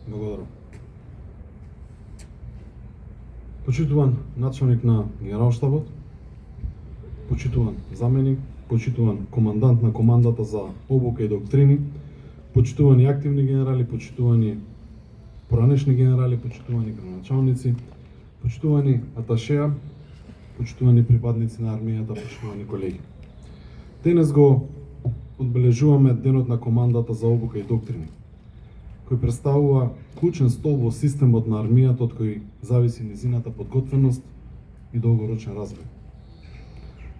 Благодарам. Почитуван началник на Генералштабот, почитуван заменик, почитуван командант на командата за обука и доктрини, почитувани активни генерали, почитувани поранешни генерали, почитувани граначалници, почитувани аташеа, почитувани припадници на армијата, почитувани колеги. Денес го одбележуваме денот на командата за обука и доктрини, кој представува клучен столб во системот на армијата од кој зависи низината подготвеност и долгорочен развој.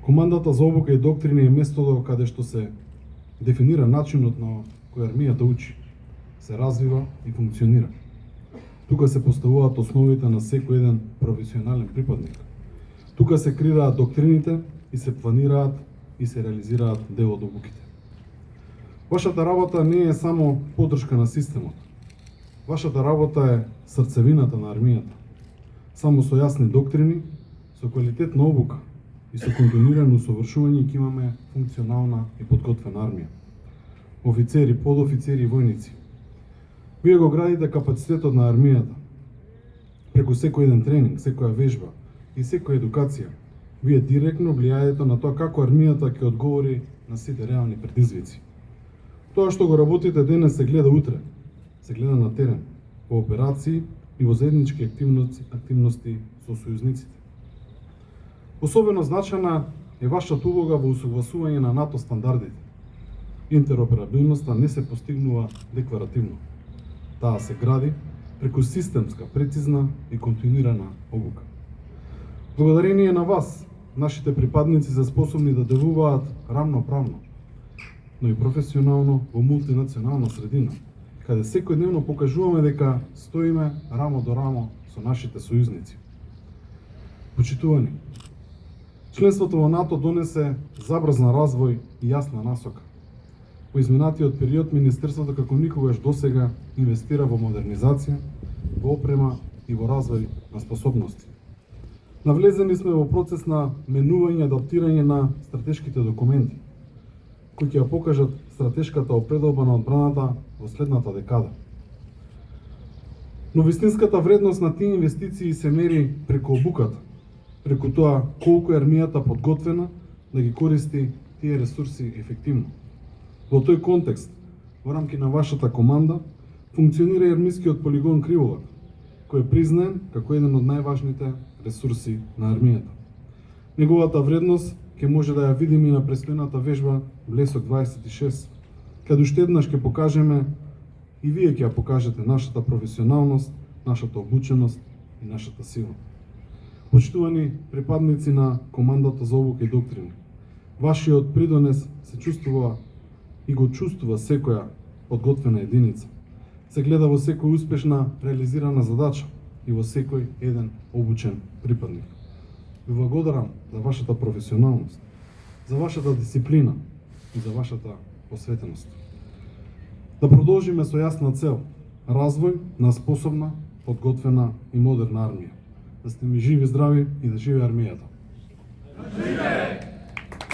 Командата за обука и доктрини е местото каде што се дефинира начинот на кој армијата учи, се развива и функционира. Тука се поставуваат основите на секој еден професионален припадник. Тука се креираат доктрините и се планираат и се реализираат дел од обуките. Вашата работа не е само поддршка на системот. Вашата работа е срцевината на армијата. Само со јасни доктрини, со квалитетна обука и со континуирано усовршување ќе имаме функционална и подготвена армија. Офицери, подофицери и војници. Вие го градите капацитетот на армијата. Преку секој еден тренинг, секоја вежба и секоја едукација, вие директно влијаете на тоа како армијата ќе одговори на сите реални предизвици. Тоа што го работите денес се гледа утре, се гледа на терен, во операции и во заеднички активности со сојузниците. Особено значајна е вашата улога во усогласување на НАТО стандардите. Интероперабилноста не се постигнува декларативно. Таа се гради преку системска, прецизна и континуирана обука. Благодарение на вас, нашите припадници се способни да делуваат рамноправно, но и професионално во мултинационална средина, каде секојдневно покажуваме дека стоиме рамо до рамо со нашите сојузници. Почитувани, членството во НАТО донесе забрзан развој и јасна насока. Во изминатиот период Министерството како никогаш досега инвестира во модернизација, во опрема и во развој на способности. Навлезени сме во процес на менување и адаптирање на стратешките документи, кои ќе ја покажат стратешката опредодба на одбраната во следната декада. Но вистинската вредност на тие инвестиции се мери преку обуката, преку тоа колку е армијата подготвена да ги користи тие ресурси ефективно. Во тој контекст, во рамки на вашата команда, функционира и армискиот полигон Криволак, кој е признаен како еден од најважните ресурси на армијата. Неговата вредност ќе може да ја видиме и на престојната вежба Блесок 26, каде уште еднаш ќе покажеме и вие ќе ја покажете нашата професионалност, нашата обученост и нашата сила. Почитувани припадници на командата за обука и доктрини, вашиот придонес се чувствува и го чувствува секоја подготвена единица. Се гледа во секоја успешна реализирана задача и во секој еден обучен припадник. Ви благодарам за вашата професионалност, за вашата дисциплина и за вашата посветеност. Да продолжиме со јасна цел, развој на способна, подготвена и модерна армија. Да сте ми живи, здрави и да живе армијата.